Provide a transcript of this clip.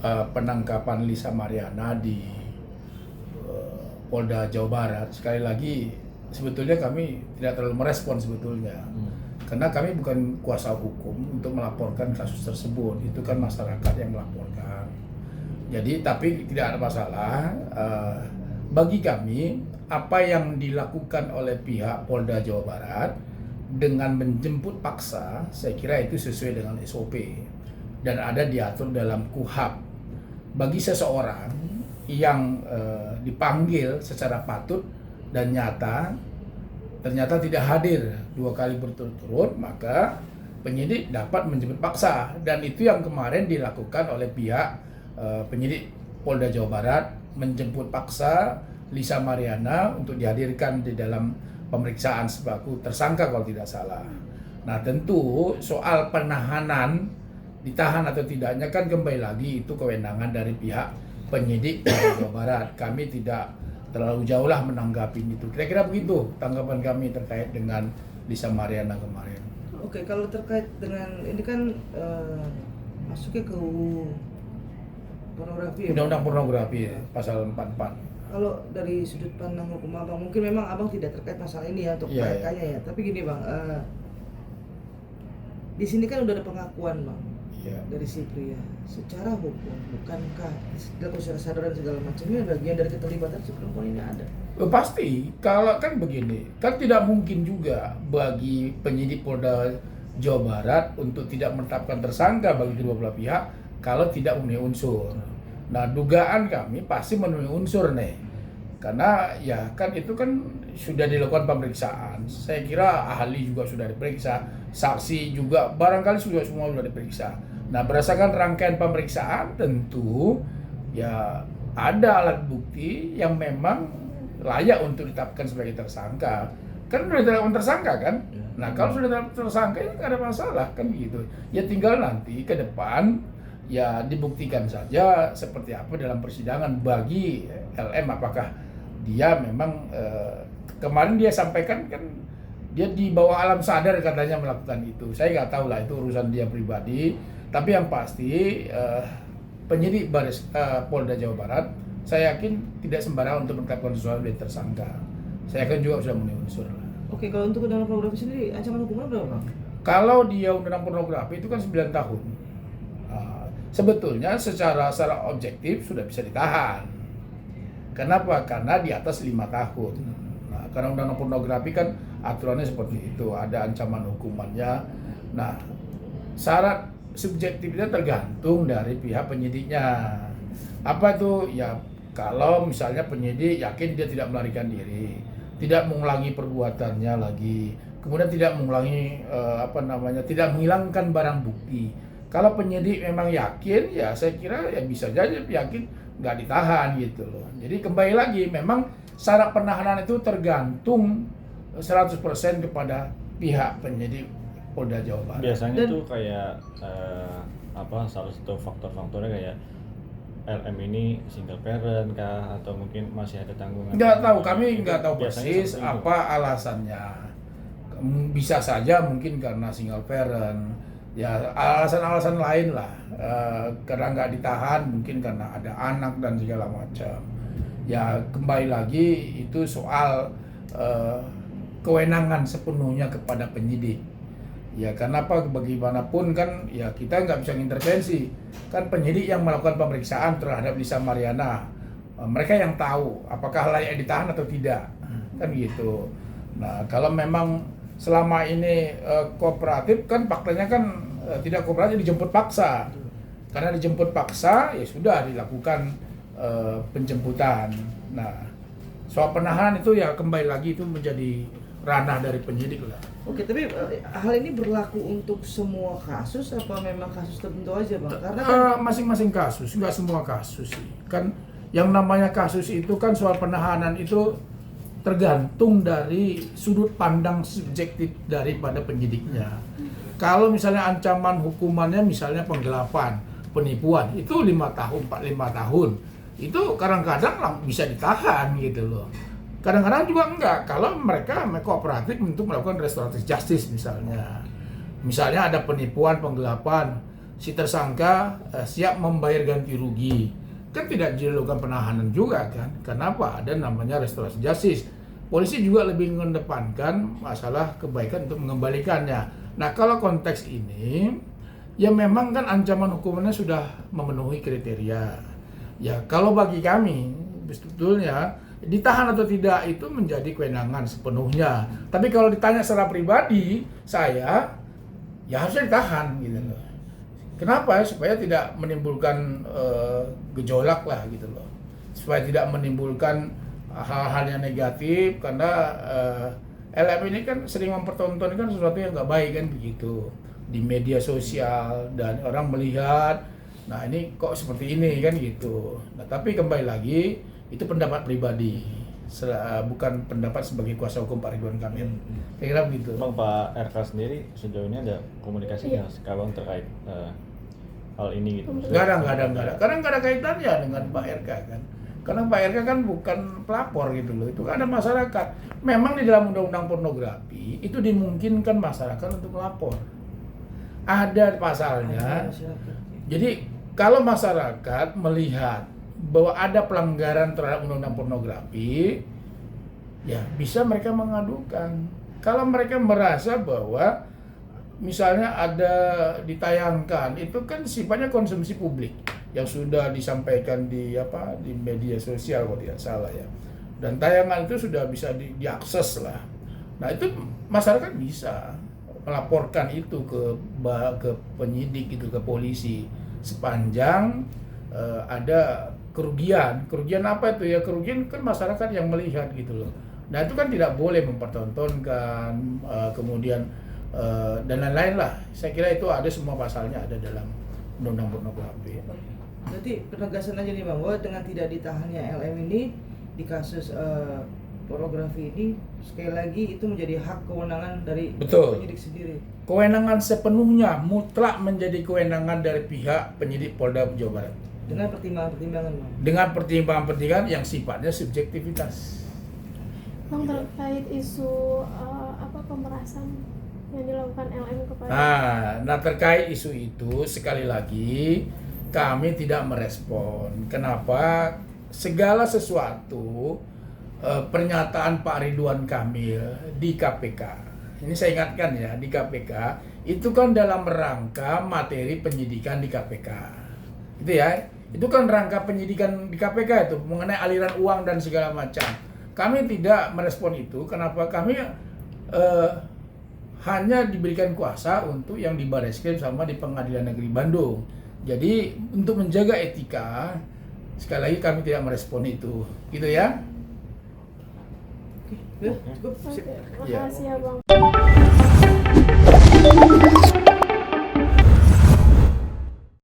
penangkapan Lisa Mariana di Polda Jawa Barat, sekali lagi sebetulnya kami tidak terlalu merespon sebetulnya. Karena kami bukan kuasa hukum untuk melaporkan kasus tersebut, itu kan masyarakat yang melaporkan. Jadi tapi tidak ada masalah. Bagi kami apa yang dilakukan oleh pihak Polda Jawa Barat dengan menjemput paksa, saya kira itu sesuai dengan SOP dan ada diatur dalam KUHP. Bagi seseorang yang dipanggil secara patut dan nyata ternyata tidak hadir 2 kali berturut-turut, maka penyidik dapat menjemput paksa, dan itu yang kemarin dilakukan oleh pihak penyidik Polda Jawa Barat, menjemput paksa Lisa Mariana untuk dihadirkan di dalam pemeriksaan sebagai tersangka kalau tidak salah. Nah tentu soal penahanan, ditahan atau tidaknya kan kembali lagi itu kewenangan dari pihak penyidik Polda Jawa Barat. Kami tidak terlalu jauh lah menanggapi itu. Kira-kira begitu tanggapan kami terkait dengan Lisa Mariana kemarin. Oke, kalau terkait dengan ini kan masuknya ke pornografi ya? Undang-undang pornografi ya, pasal 44. Kalau dari sudut pandang hukum abang, mungkin memang abang tidak terkait masalah ini ya untuk PK-nya ya. Tapi gini bang, di sini kan udah ada pengakuan bang dari si pria. Secara hukum, bukankah secara sadar dan segala macamnya bagian dari keterlibatan si perempuan ini ada? Pasti, kalau kan begini, kan tidak mungkin juga bagi penyidik Polda Jawa Barat untuk tidak menetapkan tersangka bagi kedua belah pihak kalau tidak memenuhi unsur. Nah, dugaan kami pasti memenuhi unsur nih. Karena ya kan itu kan sudah dilakukan pemeriksaan. Saya kira ahli juga sudah diperiksa, saksi juga barangkali semua sudah diperiksa. Nah, berdasarkan rangkaian pemeriksaan tentu ya ada alat bukti yang memang layak untuk ditetapkan sebagai tersangka. Kan sudah ditetapkan tersangka kan? Nah, kalau sudah ditetapkan tersangka ya nggak ada masalah kan gitu. Ya tinggal nanti ke depan ya dibuktikan saja seperti apa dalam persidangan bagi LM, apakah dia memang kemarin dia sampaikan kan dia di bawah alam sadar katanya melakukan itu. Saya nggak tahu lah, itu urusan dia pribadi. Tapi yang pasti penyidik Polda Jawa Barat saya yakin tidak sembarangan untuk menetapkan sesuatu sebagai tersangka. Saya yakin juga sudah memenuhi unsur. Oke, kalau untuk undang-undang pornografi sendiri ancaman hukuman berapa? Kalau dia undang-undang pornografi itu kan 9 tahun. Sebetulnya secara objektif sudah bisa ditahan. Kenapa? Karena di atas 5 tahun. Nah, karena undang-undang pornografi kan aturannya seperti itu, ada ancaman hukumannya. Nah, syarat subjektifnya tergantung dari pihak penyidiknya. Apa itu? Ya kalau misalnya penyidik yakin dia tidak melarikan diri, tidak mengulangi perbuatannya lagi, kemudian tidak mengulangi tidak menghilangkan barang bukti. Kalau penyidik memang yakin, ya saya kira ya bisa jadi yakin nggak ditahan gitu loh. Jadi kembali lagi memang syarat penahanan itu tergantung 100% kepada pihak penyidik Polda Jawa Barat. Biasanya tuh kayak salah satu faktor-faktornya kayak LM ini single parent kah atau mungkin masih ada tanggungan? Nggak tahu, kami nggak tahu persis apa alasannya. Bisa saja mungkin karena single parent. Ya alasan-alasan lain lah, karena nggak ditahan mungkin karena ada anak dan segala macam. Ya kembali lagi itu soal kewenangan sepenuhnya kepada penyidik. Ya karena apa, bagaimanapun kan ya kita nggak bisa intervensi. Kan penyidik yang melakukan pemeriksaan terhadap Lisa Mariana, mereka yang tahu apakah layak ditahan atau tidak, kan gitu. Nah kalau memang selama ini kooperatif, kan faktanya kan tidak kooperatif, dijemput paksa. Karena dijemput paksa ya sudah dilakukan penjemputan. Nah soal penahanan itu ya kembali lagi itu menjadi ranah dari penyidik lah. Oke, tapi hal ini berlaku untuk semua kasus apa memang kasus tertentu aja bang? Karena kan masing-masing kasus, nggak semua kasus sih. Kan yang namanya kasus itu kan soal penahanan itu tergantung dari sudut pandang subjektif daripada penyidiknya. Kalau misalnya ancaman hukumannya misalnya penggelapan, penipuan, itu 5 tahun, 45 tahun. Itu kadang-kadang bisa ditahan gitu loh. Kadang-kadang juga enggak, kalau mereka kooperatif untuk melakukan restoratif justice misalnya. Misalnya ada penipuan, penggelapan, si tersangka siap membayar ganti rugi. Kan tidak dilakukan penahanan juga kan. Kenapa? Ada namanya restorasi justice. Polisi juga lebih mengedepankan masalah kebaikan untuk mengembalikannya. Nah, kalau konteks ini ya memang kan ancaman hukumannya sudah memenuhi kriteria. Ya, kalau bagi kami sebetulnya ditahan atau tidak itu menjadi kewenangan sepenuhnya. Tapi kalau ditanya secara pribadi, saya ya harusnya ditahan gitu loh. Kenapa? Supaya tidak menimbulkan gejolak lah gitu loh. Supaya tidak menimbulkan hal-hal yang negatif, karena LM ini kan sering mempertontonkan sesuatu yang nggak baik kan begitu di media sosial, dan orang melihat, nah ini kok seperti ini kan gitu. Nah, tapi kembali lagi itu pendapat pribadi, bukan pendapat sebagai kuasa hukum Pak Ridwan Kamil. Kira-kira begitu. Bang, Pak RK sendiri sejauh ini ada komunikasi nggak sekarang terkait hal ini gitu? Nggak ada. Karena nggak ada kaitannya dengan Pak RK kan. Karena Pak RK kan bukan pelapor gitu loh. Itu kan ada masyarakat. Memang di dalam undang-undang pornografi itu dimungkinkan masyarakat untuk melapor. Ada pasalnya. Jadi kalau masyarakat melihat bahwa ada pelanggaran terhadap undang-undang pornografi, ya bisa mereka mengadukan. Kalau mereka merasa bahwa misalnya ada ditayangkan, itu kan sifatnya konsumsi publik yang sudah disampaikan di media sosial kalau tidak salah ya. Dan tayangan itu sudah bisa diakses lah. Nah, itu masyarakat bisa melaporkan itu ke penyidik, itu ke polisi, sepanjang ada kerugian apa itu ya, kerugian kan masyarakat yang melihat gitu loh. Nah, itu kan tidak boleh mempertontonkan kemudian dan lain-lain lah. Saya kira itu ada, semua pasalnya ada dalam undang-undang pornografi. Berarti penegasan aja nih Bang, bahwa dengan tidak ditahannya LM ini di kasus pornografi ini, sekali lagi itu menjadi hak kewenangan dari penyidik sendiri. Kewenangan sepenuhnya mutlak menjadi kewenangan dari pihak penyidik Polda Jawa Barat. Dengan pertimbangan-pertimbangan Bang. Dengan pertimbangan-pertimbangan yang sifatnya subjektivitas. Bang, terkait isu pemerasan yang dilakukan LM kepada. Nah, terkait isu itu sekali lagi kami tidak merespon. Kenapa? Segala sesuatu pernyataan Pak Ridwan Kamil di KPK. Ini saya ingatkan ya, di KPK itu kan dalam rangka materi penyidikan di KPK. Itu ya. Itu kan rangka penyidikan di KPK itu mengenai aliran uang dan segala macam. Kami tidak merespon itu. Kenapa? Kami hanya diberikan kuasa untuk yang di Barreskrim sama di Pengadilan Negeri Bandung. Jadi untuk menjaga etika, sekali lagi kami tidak merespon itu, gitu ya. Oke, cukup. Terima kasih ya Bang.